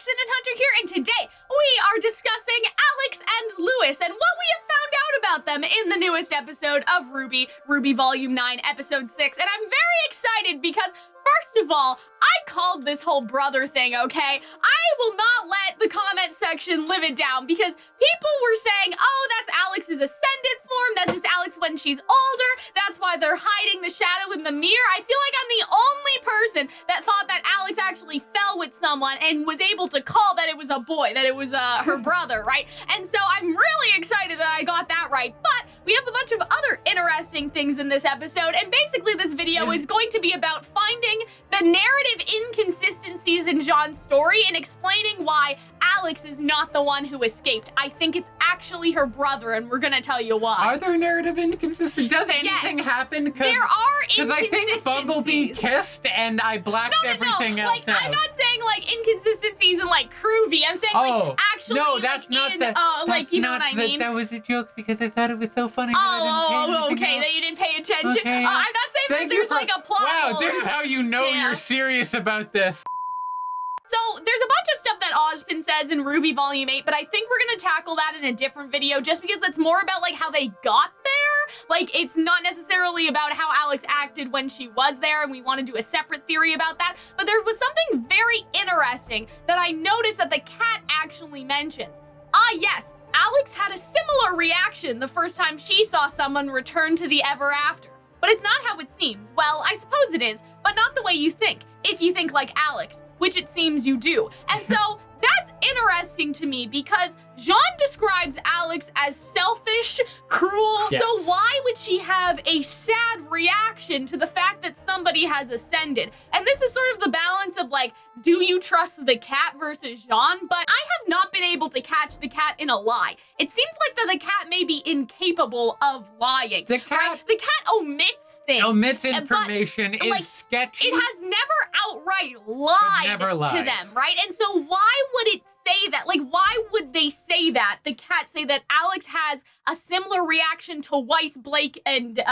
Jackson and Hunter here, and today we are discussing Alyx and Lewis and what we have found out about them in the newest episode of RWBY Volume 9, Episode 6. And I'm very excited because, first of all, I called this whole brother thing, okay? I will not let the comment section live it down because people were saying, oh, that's Alyx's ascended form, that's just Alyx when she's older, that's why they're hiding the shadow in the mirror. I feel like I'm the only person that thought that Alyx actually fell with someone and was able to call that it was a boy, that it was her brother, right? And so I'm really excited that I got that right, but we have a bunch of other interesting things in this episode, and basically this video is going to be about finding the narrative inconsistencies in Jaune's story and explaining why Alyx is not the one who escaped. I think it's actually her brother, and we're gonna tell you why. Are there narrative inconsistencies? Does anything happen? There are inconsistencies. Because I think Bumblebee kissed and I blacked everything else out. I'm not saying like inconsistencies in like Groovy. I'm saying like actually that's like, not in, like you know what I mean? That was a joke because I thought it was so funny. Okay, that you didn't pay attention. Okay. I'm not saying that there's like a plot. Wow, this is how you know you're serious about this. So there's a bunch of stuff that Ozpin says in RWBY Volume 8, but I think we're gonna tackle that in a different video just because that's more about like how they got there. Like it's not necessarily about how Alyx acted when she was there, and we want to do a separate theory about that. But there was something very interesting that I noticed that the cat actually mentions. Yes, Alyx had a similar reaction the first time she saw someone return to the ever after. But it's not how it seems. Well, I suppose it is, but not the way you think, if you think like Alyx, which it seems you do. And so that's interesting to me because Jaune describes Alyx as selfish, cruel. Yes. So why would she have a sad reaction to the fact that somebody has ascended? And this is sort of the balance of like, do you trust the cat versus Jaune? But I have not been able to catch the cat in a lie. It seems like that the cat may be incapable of lying. The cat, right? The cat omits things. Omits information, but, is like, sketchy. It has never outright lied to them, right? And so why would it say that? Like, why would they say that? The cat say that Alyx has a similar reaction to Weiss, Blake, and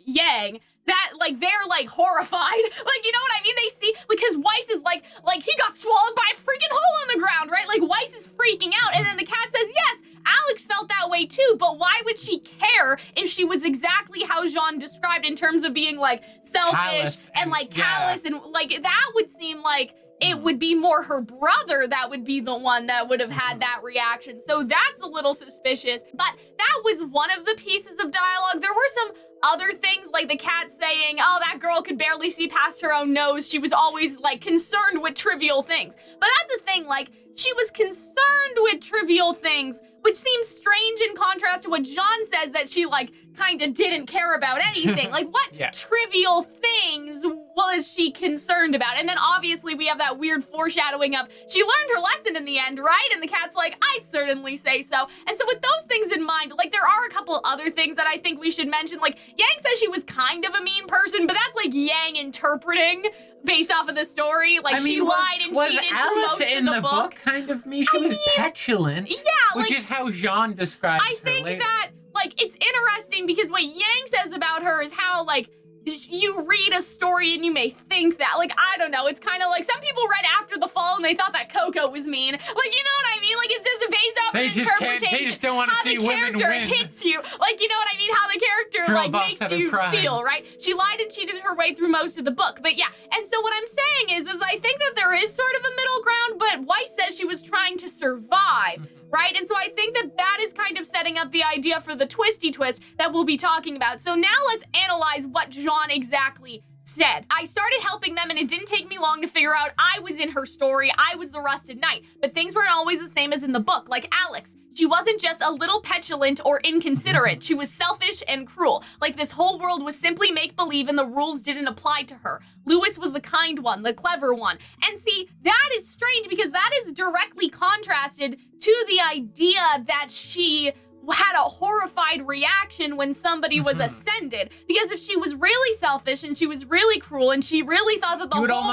Yang, that like they're like horrified. Like, you know what I mean? They see, because Weiss is like he got swallowed by a freaking hole in the ground, right? Like Weiss is freaking out, and then the cat says, yes, Alyx felt that way too, but why would she care if she was exactly how Jaune described in terms of being like selfish and like callous and like that would seem like it would be more her brother that would be the one that would have had that reaction. So that's a little suspicious, but that was one of the pieces of dialogue. There were some other things like the cat saying, oh, that girl could barely see past her own nose. She was always like concerned with trivial things. But that's the thing, like she was concerned with trivial things, which seems strange in contrast to what Jaune says that she like kind of didn't care about anything. Like what trivial things was she concerned about? And then obviously we have that weird foreshadowing of she learned her lesson in the end, right? And the cat's like, I'd certainly say so. And so with those things in mind, like there are a couple other things that I think we should mention. Like Yang says she was kind of a mean person, but that's like Yang interpreting based off of the story. Like she lied and cheated for most in of the book. Kind of me. She was petulant. Yeah, which is how Jaune describes her I think later. that like it's interesting because what Yang says about her is how like you read a story and you may think that, like, I don't know, it's kind of like some people read After the Fall and they thought that Coco was mean. Like, you know what I mean? Like, it's just based off of interpretation. They just don't want to see women win. How the character hits you. Like, you know what I mean? How the character, like, makes you feel, right? She lied and cheated her way through most of the book. But yeah, and so what I'm saying is I think that there is sort of a middle ground, but Weiss says she was trying to survive. Right? And so I think that that is kind of setting up the idea for the twisty twist that we'll be talking about. So now let's analyze what Jaune exactly said. I started helping them and it didn't take me long to figure out I was in her story. I was the Rusted Knight. But things weren't always the same as in the book. Like Alyx, she wasn't just a little petulant or inconsiderate. She was selfish and cruel. Like this whole world was simply make-believe and the rules didn't apply to her. Lewis was the kind one, the clever one. And see, that is strange because that is directly contrasted to the idea that she had a horrified reaction when somebody was ascended. Because if she was really selfish and she was really cruel and she really thought that the whole world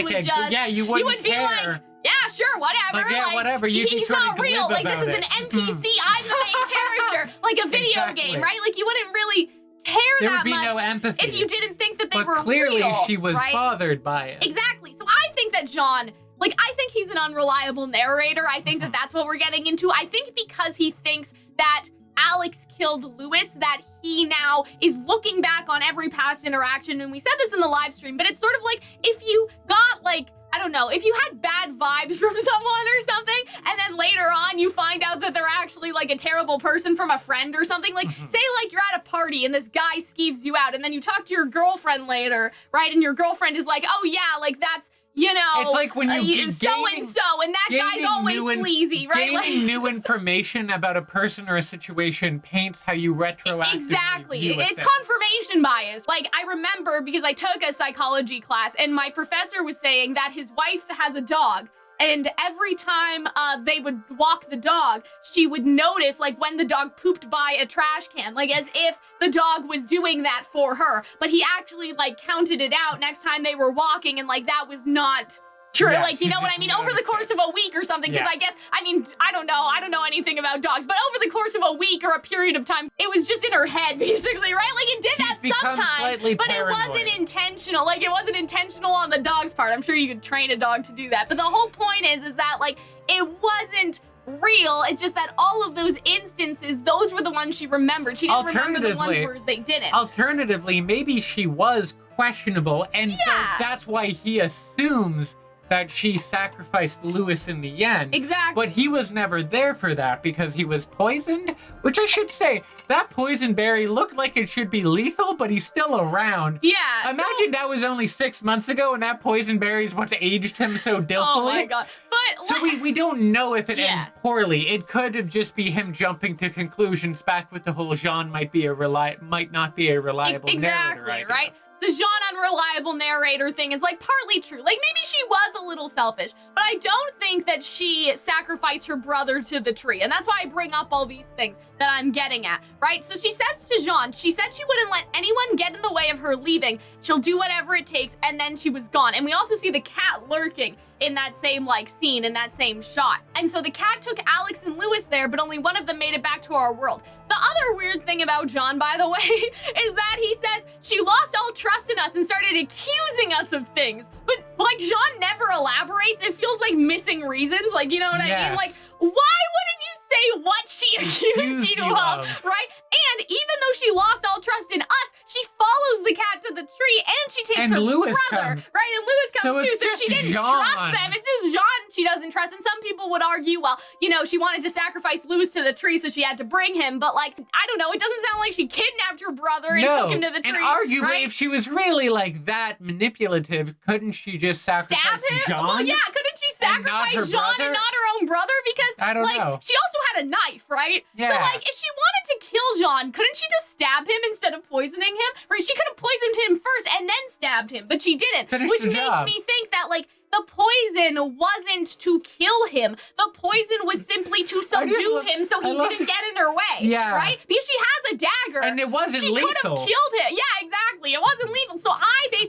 was just, you would be like, yeah, sure, whatever. Like, yeah, whatever. He's not real. Like, this is an NPC. I'm the main character. Like a video game, right? Like, you wouldn't really care that much. There would be no empathy if you didn't think that they were real. But clearly she was bothered by it. Exactly. So I think that Jaune Like, I think he's an unreliable narrator. I think that that's what we're getting into. I think because he thinks that Alyx killed Lewis, that he now is looking back on every past interaction, and we said this in the live stream, but it's sort of like if you got, like, I don't know, if you had bad vibes from someone or something, and then later on you find out that they're actually like a terrible person from a friend or something, like say like you're at a party and this guy skeeves you out, and then you talk to your girlfriend later, right? And your girlfriend is like, oh yeah, like that's, you know, it's like when you so-and-so, and that guy's always sleazy, right? Gaining new information about a person or a situation paints how you retroactively Exactly. view It's thing. confirmation bias. Like, I remember because I took a psychology class, and my professor was saying that his wife has a dog, and every time they would walk the dog, she would notice, like, when the dog pooped by a trash can, like, as if the dog was doing that for her. But he actually, like, counted it out next time they were walking, and, like, that was not true. Yeah, like, you know what I mean? Over the course of a week or something, because I guess, I mean, I don't know anything about dogs, but over the course of a week or a period of time, it was just in her head, basically, right? Like, it did that sometimes, but it wasn't intentional. Like, it wasn't intentional on the dog's part. I'm sure you could train a dog to do that. But the whole point is that, like, it wasn't real. It's just that all of those instances, those were the ones she remembered. She didn't remember the ones where they didn't. Alternatively, maybe she was questionable, and so that's why he assumes that she sacrificed Lewis in the end. Exactly. But he was never there for that because he was poisoned, which I should say, that poison berry looked like it should be lethal, but he's still around. Yeah. Imagine that was only 6 months ago and that poison berry is what aged him so dillfully. Oh my god. But so we don't know if it ends poorly. It could have just be him jumping to conclusions back with the whole Jaune might not be a reliable narrator. Exactly, right? The Jaune unreliable narrator thing is like partly true. Like maybe she was a little selfish, but I don't think that she sacrificed her brother to the tree. And that's why I bring up all these things that I'm getting at, right? So she says to Jaune, she said she wouldn't let anyone get in the way of her leaving. She'll do whatever it takes, and then she was gone. And we also see the cat lurking in that same like scene, in that same shot. And so the cat took Alyx and Lewis there, but only one of them made it back to our world. The other weird thing about Jaune, by the way, is that he says she lost all trust in us and started accusing us of things. But like Jaune never elaborates. It feels like missing reasons. Like, you know what I mean? Like, why wouldn't you say what she accused you of, right? And even though she lost all trust in us, she follows the cat to the tree and she takes her Lewis brother, comes. right? And Lewis comes too, so she didn't trust them. It's just Jaune she doesn't trust. And some people would argue, well, you know, she wanted to sacrifice Lewis to the tree, so she had to bring him. But like, I don't know, it doesn't sound like she kidnapped her brother and took him to the tree. And arguably, right? if she was really like that manipulative, couldn't she just sacrifice Stab him? Jaune? Well, yeah, couldn't she sacrifice Jaune and not her own brother? Because I don't know. She also had a knife, right? Yeah. So like, if she wanted to kill Jaune, couldn't she just stab him instead of poisoning him? Right? She could have poisoned him first and then stabbed him, but she didn't. Which makes me think that like the poison wasn't to kill him. The poison was simply to subdue him so he didn't get in her way. Yeah. Right? Because she has a dagger. And it wasn't lethal. She could have killed him. Yeah, exactly. It wasn't lethal. So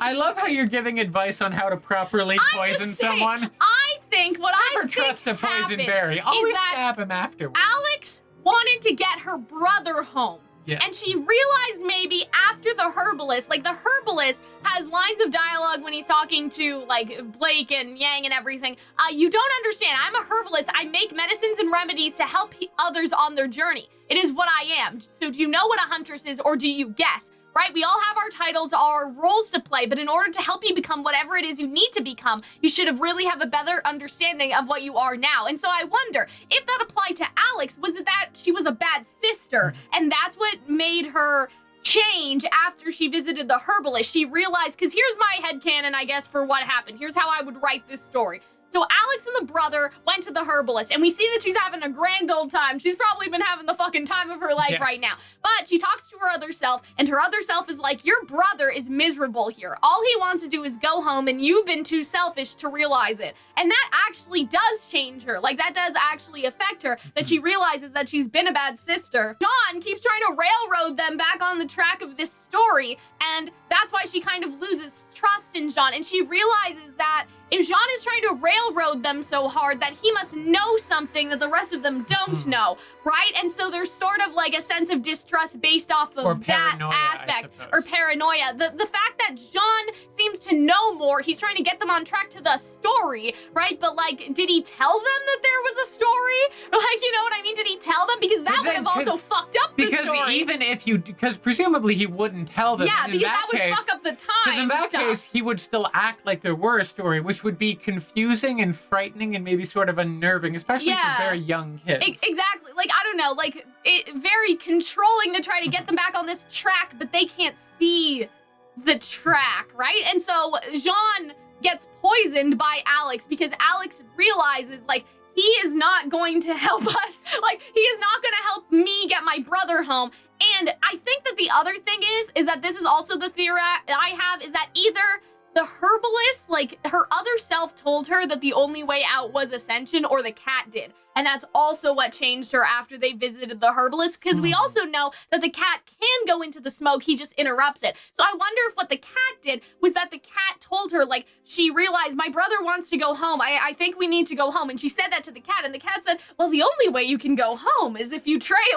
I love how you're giving advice on how to properly poison someone. I think what Never trust a poison berry. Always stab him afterwards. Alex wanted to get her brother home. Yes. And she realized maybe after the herbalist, like the herbalist has lines of dialogue when he's talking to like Blake and Yang and everything. You don't understand. I'm a herbalist. I make medicines and remedies to help others on their journey. It is what I am. So do you know what a huntress is, or do you guess? Right? We all have our titles, our roles to play, but in order to help you become whatever it is you need to become, you should have really have a better understanding of what you are now. And so I wonder if that applied to Alyx, was it that she was a bad sister and that's what made her change after she visited the herbalist? She realized, because here's my headcanon, I guess, for what happened. Here's how I would write this story. So Alyx and the brother went to the herbalist, and we see that she's having a grand old time. She's probably been having the fucking time of her life right now. But she talks to her other self, and her other self is like, your brother is miserable here. All he wants to do is go home, and you've been too selfish to realize it. And that actually does change her. Like, that does actually affect her, that she realizes that she's been a bad sister. Jaune keeps trying to railroad them back on the track of this story, and that's why she kind of loses trust in Jaune, and she realizes that if Jaune is trying to railroad them so hard that he must know something that the rest of them don't know, right? And so there's sort of like a sense of distrust based off of that aspect, or paranoia. The fact that Jaune seems to know more, he's trying to get them on track to the story, right? But like, did he tell them that there was a story? Like, you know what I mean? Did he tell them? Because that would have also fucked up the story. Because even if because presumably he wouldn't tell them. Yeah, because that would fuck up the time. In that case, he would still act like there were a story, which would be confusing and frightening and maybe sort of unnerving, especially for very young kids. Exactly. Like, I don't know, like, very controlling to try to get them back on this track, but they can't see the track, right? And so Jaune gets poisoned by Alyx because Alyx realizes, like, he is not going to help us. Like, he is not going to help me get my brother home. And I think that the other thing is that this is also the theory I have, is that either the herbalist, like, her other self told her that the only way out was ascension, or the cat did. And that's also what changed her after they visited the herbalist, because we also know that the cat can go into the smoke, he just interrupts it. So I wonder if what the cat did was that the cat told her, like, she realized, my brother wants to go home, I think we need to go home. And she said that to the cat, and the cat said, well, the only way you can go home is if you trade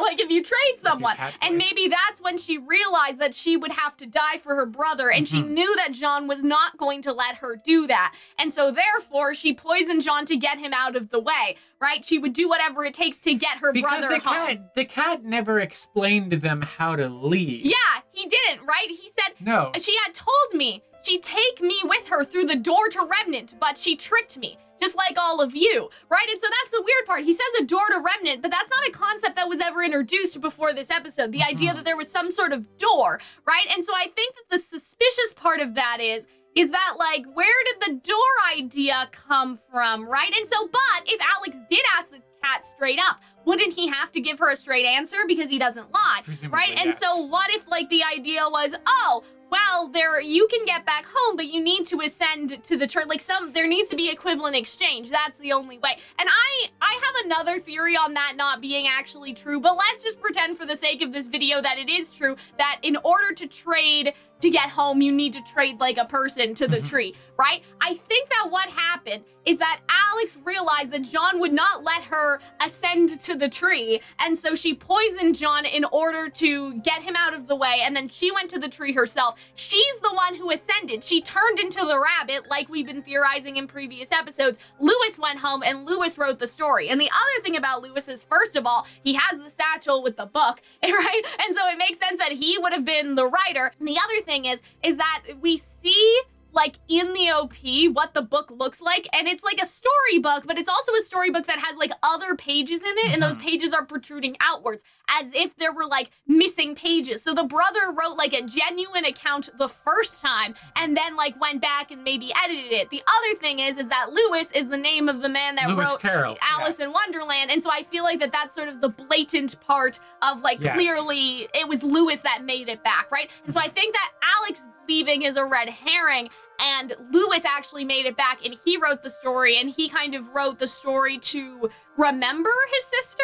someone. And maybe that's when she realized that she would have to die for her brother, and she knew that Jaune was not going to let her do that. And so therefore, she poisoned Jaune to get him out of the way, right? She would do whatever it takes to get her brother home. The cat never explained to them how to leave. Yeah, he didn't, right? He said, no. She had told me she'd take me with her through the door to Remnant, but she tricked me, just like all of you, right? And so that's the weird part. He says a door to Remnant, but that's not a concept that was ever introduced before this episode. The idea that there was some sort of door, right? And so I think that the suspicious part of that is that, like, where did the door idea come from, right? And so, but if Alyx did ask the cat straight up, wouldn't he have to give her a straight answer because he doesn't lie, right? And so what if, like, the idea was, oh, well, you can get back home, but you need to ascend to the train. Like, there needs to be equivalent exchange. That's the only way. And I have another theory on that not being actually true, but let's just pretend for the sake of this video that it is true, that in order to trade to get home, you need to trade like a person to the tree, right? I think that what happened is that Alyx realized that Jaune would not let her ascend to the tree, and so she poisoned Jaune in order to get him out of the way, and then she went to the tree herself. She's the one who ascended. She turned into the rabbit, like we've been theorizing in previous episodes. Lewis went home, and Lewis wrote the story. And the other thing about Lewis is, first of all, he has the satchel with the book, right? And so it makes sense that he would have been the writer. And the other thing is that we see, like, in the OP what the book looks like, and it's like a storybook, but it's also a storybook that has, like, other pages in it, and those pages are protruding outwards as if there were, like, missing pages. So the brother wrote, like, a genuine account the first time and then, like, went back and maybe edited it. The other thing is that Lewis is the name of the man that wrote Alice in Wonderland, and so I feel like that's sort of the blatant part of, like, clearly it was Lewis that made it back, right? And so I think that Alyx leaving is a red herring, and Lewis actually made it back, and he wrote the story, and he kind of wrote the story to remember his sister,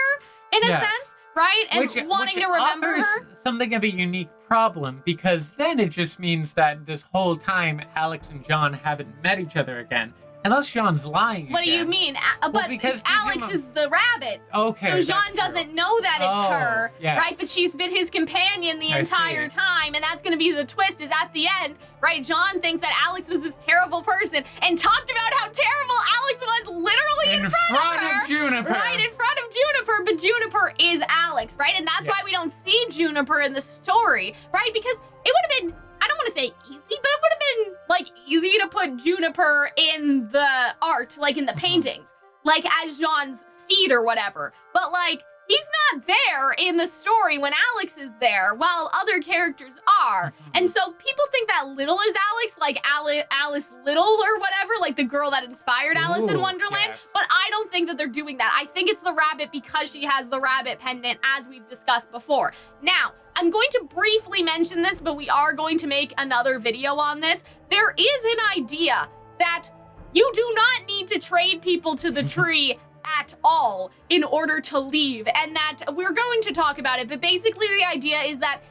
in a sense, right? And wanting to remember her. Something of a unique problem, because then it just means that this whole time Alyx and Jaune haven't met each other again. Unless Jaune's lying What do you mean? But because Alyx is the rabbit. Okay. So Jaune doesn't know that it's her, right? But she's been his companion the entire time, and that's going to be the twist, is at the end, right? Jaune thinks that Alyx was this terrible person and talked about how terrible Alyx was literally in front of her. Juniper. Right, in front of Juniper, but Juniper is Alyx, right? And that's why we don't see Juniper in the story, right? Because it would have been, I don't want to say easy, but it would have been, like, easy to put Juniper in the art, like in the paintings, like as Jaune's steed or whatever. But, like, he's not there in the story when Alyx is there, while other characters are. And so people think that Little is Alyx, like Alice Little or whatever, like the girl that inspired Alice in Wonderland. But I don't think that they're doing that. I think it's the rabbit because she has the rabbit pendant, as we've discussed before. Now, I'm going to briefly mention this, but we are going to make another video on this. There is an idea that you do not need to trade people to the tree at all in order to leave, and that we're going to talk about it. But basically the idea is that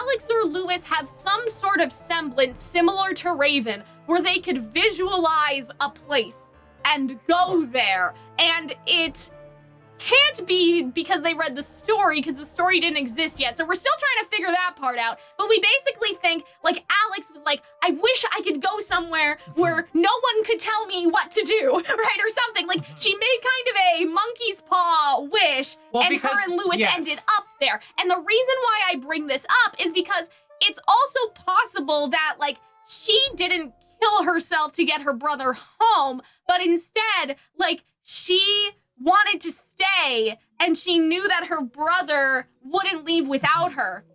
Alyx or Lewis have some sort of semblance similar to Raven where they could visualize a place and go there. And it can't be because they read the story, because the story didn't exist yet. So we're still trying to figure that part out. But we basically think, like, Alyx was like, I wish I could go somewhere where no one could tell me what to do, right? Or something. Like, she made kind of a monkey's paw wish, and her and Lewis ended up there. And the reason why I bring this up is because it's also possible that, like, she didn't kill herself to get her brother home, but instead, like, she wanted to stay, and she knew that her brother wouldn't leave without her.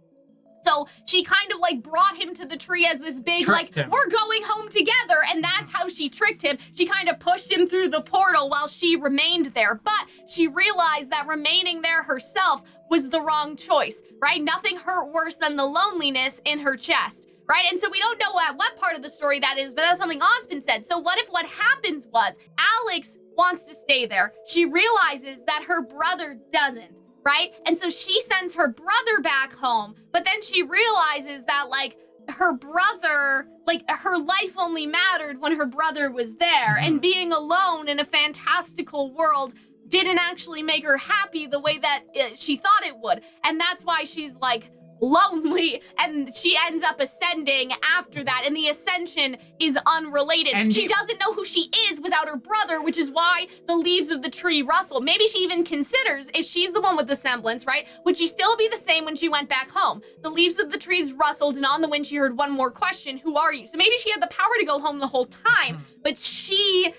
So she kind of like brought him to the tree as this big, like, we're going home together, and that's how she tricked him. She kind of pushed him through the portal while she remained there, but she realized that remaining there herself was the wrong choice, right? Nothing hurt worse than the loneliness in her chest. Right? And so we don't know at what part of the story that is, but that's something Ozpin said. So what if what happens was Alyx wants to stay there. She realizes that her brother doesn't, right? And so she sends her brother back home, but then she realizes that, like, her brother, like, her life only mattered when her brother was there, and being alone in a fantastical world didn't actually make her happy the way that she thought it would. And that's why she's, like, lonely, and she ends up ascending after that, and the ascension is unrelated. And she doesn't know who she is without her brother, which is why the leaves of the tree rustle. Maybe she even considers, if she's the one with the semblance, right, would she still be the same when she went back home? The leaves of the trees rustled, and on the wind she heard one more question: who are you? So maybe she had the power to go home the whole time, but she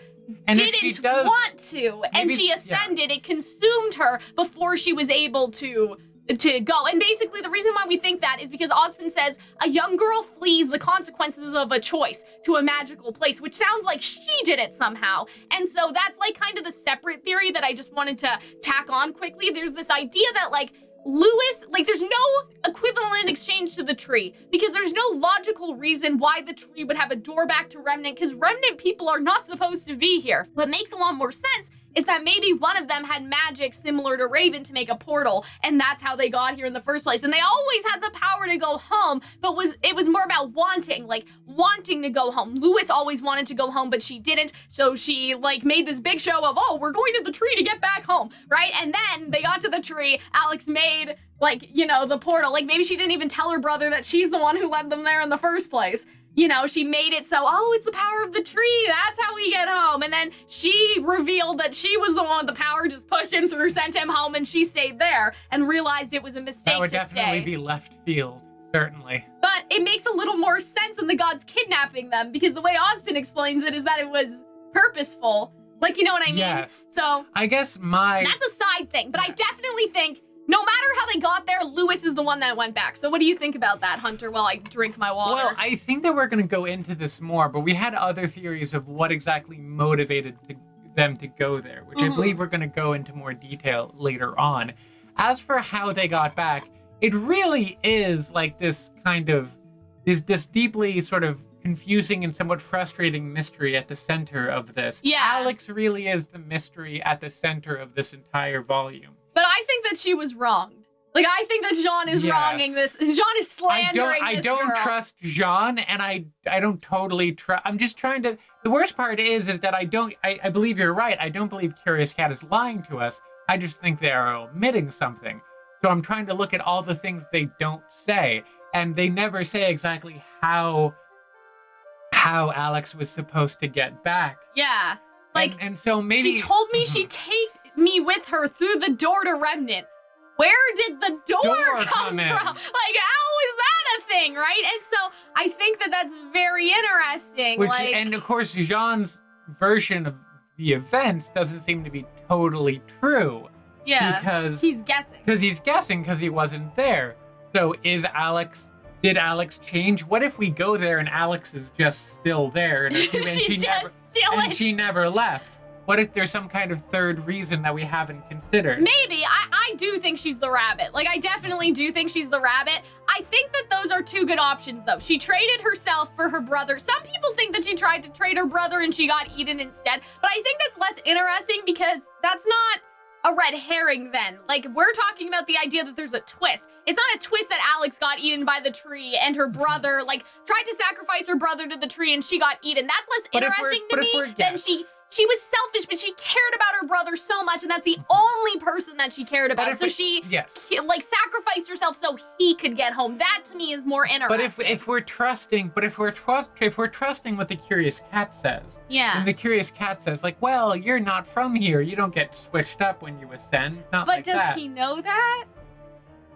didn't want to, and she ascended. It consumed her before she was able to go. And basically the reason why we think that is because Ozpin says a young girl flees the consequences of a choice to a magical place, which sounds like she did it somehow. And so that's like kind of the separate theory that I just wanted to tack on quickly. There's this idea that, like, Lewis, like, there's no equivalent exchange to the tree, because there's no logical reason why the tree would have a door back to Remnant, because Remnant people are not supposed to be here. What makes a lot more sense is that maybe one of them had magic similar to Raven to make a portal, and that's how they got here in the first place. And they always had the power to go home, but it was more about wanting to go home. Lewis always wanted to go home, but she didn't, so she, like, made this big show of, oh, we're going to the tree to get back home, right? And then they got to the tree, Alyx made, like, you know, the portal. Like, maybe she didn't even tell her brother that she's the one who led them there in the first place. You know, she made it so, oh, it's the power of the tree, that's how we get home. And then she revealed that she was the one with the power, just pushed him through, sent him home, and she stayed there and realized it was a mistake to stay. That would definitely be left field, certainly. But it makes a little more sense than the gods kidnapping them, because the way Ozpin explains it is that it was purposeful. Like, you know what I mean? Yes. So I guess that's a side thing, but I definitely think no matter how they got there, Lewis is the one that went back. So what do you think about that, Hunter, while I drink my water? Well, I think that we're going to go into this more, but we had other theories of what exactly motivated them to go there, which I believe we're going to go into more detail later on. As for how they got back, it really is like this kind of, this deeply sort of confusing and somewhat frustrating mystery at the center of this. Yeah. Alyx really is the mystery at the center of this entire volume. But I think that she was wronged. Like, I think that Jaune is wronging this. Jaune is slandering this girl. I don't trust Jaune, and I don't totally trust. I'm just trying to. The worst part is that I believe you're right. I don't believe Curious Cat is lying to us. I just think they are omitting something. So I'm trying to look at all the things they don't say, and they never say exactly how Alyx was supposed to get back. Yeah. Like, and so maybe she told me she'd take me with her through the door to Remnant. Where did the door come from? Like, how is that a thing, right? And so I think that that's very interesting. And of course, Jaune's version of the events doesn't seem to be totally true. Yeah, because he's guessing. Because he wasn't there. So did Alyx change? What if we go there and Alyx is just still there and she never left? What if there's some kind of third reason that we haven't considered? Maybe. I do think she's the rabbit. Like, I definitely do think she's the rabbit. I think that those are two good options, though. She traded herself for her brother. Some people think that she tried to trade her brother and she got eaten instead. But I think that's less interesting because that's not a red herring then. Like, we're talking about the idea that there's a twist. It's not a twist that Alyx got eaten by the tree and her brother, like, tried to sacrifice her brother to the tree and she got eaten. That's less interesting to me than she was selfish, but she cared about her brother so much, and that's the only person that she cared about. So she, like, sacrificed herself so he could get home. That, to me, is more interesting. But if we're trusting what the curious cat says, and the curious cat says, like, well, you're not from here. You don't get switched up when you ascend. Not but like does that. he know that?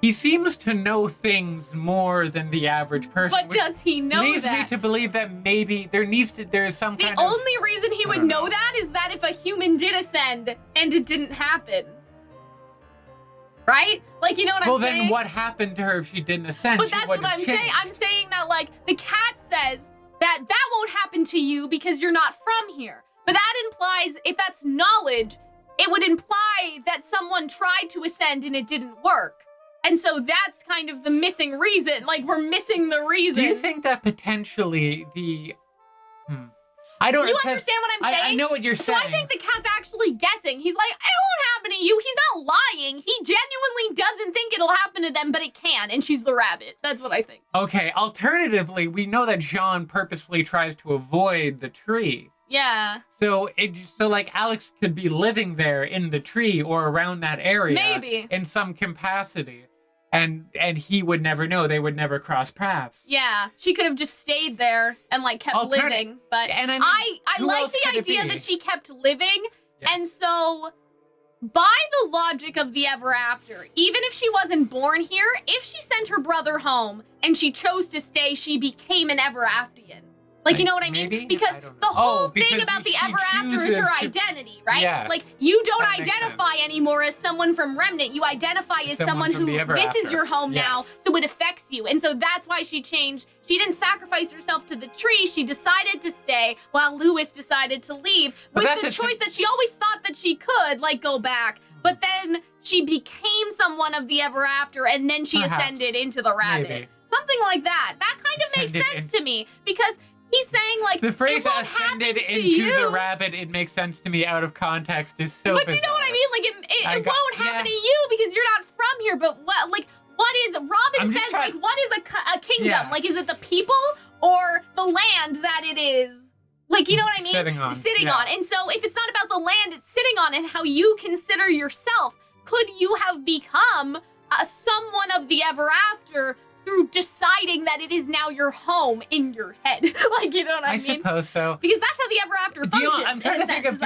He seems to know things more than the average person. But does he know that? Leads me to believe that maybe there is some kind of... The only reason he would know that is that if a human did ascend and it didn't happen. Right? Like, you know what I'm saying? Well, then what happened to her if she didn't ascend? But that's what I'm saying. I'm saying that, like, the cat says that won't happen to you because you're not from here. But that implies, if that's knowledge, it would imply that someone tried to ascend and it didn't work. And so that's kind of the missing reason. Like, we're missing the reason. Do you think that potentially the... I don't... You understand what I'm saying? I know what you're saying. So I think the cat's actually guessing. He's like, it won't happen to you. He's not lying. He genuinely doesn't think it'll happen to them, but it can. And she's the rabbit. That's what I think. Okay, alternatively, we know that Jaune purposefully tries to avoid the tree. Yeah. So like Alyx could be living there in the tree or around that area. Maybe. In some capacity. And he would never know. They would never cross paths. Yeah, she could have just stayed there and like kept living. But and I like the idea that she kept living. Yes. And so, by the logic of the ever after, even if she wasn't born here, if she sent her brother home and she chose to stay, she became an ever aftian. Like, you know what I mean? Maybe? Because the whole thing about the ever after is her identity, right? Yes, like, you don't identify anymore as someone from Remnant. You identify as someone who, this is your home now, so it affects you. And so that's why she changed. She didn't sacrifice herself to the tree. She decided to stay while Lewis decided to leave with the choice that she always thought that she could, like, go back. But then she became someone of the ever after, and then she ascended into the rabbit. Maybe. Something like that. That kind of makes sense to me, because he's saying, like, the phrase ascended into the rabbit, it makes sense to me out of context, is so But do you know what I mean? Like, it won't happen to you because you're not from here, but what is, Robin says, like, what is a kingdom? Yeah. Like, is it the people or the land that it is? Like, you know what I mean? Sitting on. And so if it's not about the land it's sitting on and how you consider yourself, could you have become someone of the ever after through deciding that it is now your home in your head? Like, you know what I mean? I suppose so. Because that's how the ever after functions, I'm trying to think of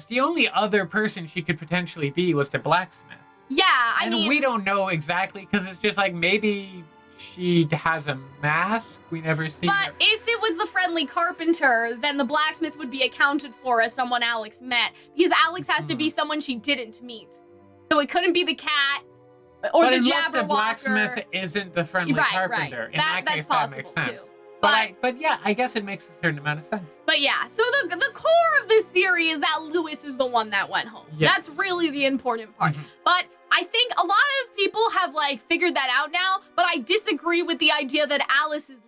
the only other person she could potentially be was the blacksmith. Yeah, I mean, we don't know exactly, because it's just like, maybe she has a mask. We never see her. But if it was the friendly carpenter, then the blacksmith would be accounted for as someone Alyx met, because Alyx has to be someone she didn't meet. So it couldn't be the cat or the Jabberwocker. The blacksmith isn't the friendly carpenter. Right. In that case, that's possible that makes sense. too. But yeah, I guess it makes a certain amount of sense. But yeah, so the core of this theory is that Lewis is the one that went home. Yes. That's really the important part. But I think a lot of people have, like, figured that out now, but I disagree with the idea that Alyx is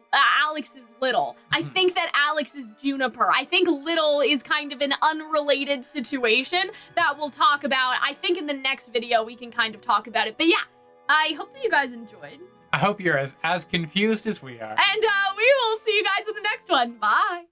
Little. I think that Alyx is Juniper. I think Little is kind of an unrelated situation that we'll talk about. I think in the next video we can kind of talk about it. But yeah, I hope that you guys enjoyed. I hope you're as confused as we are. And we will see you guys in the next one. Bye.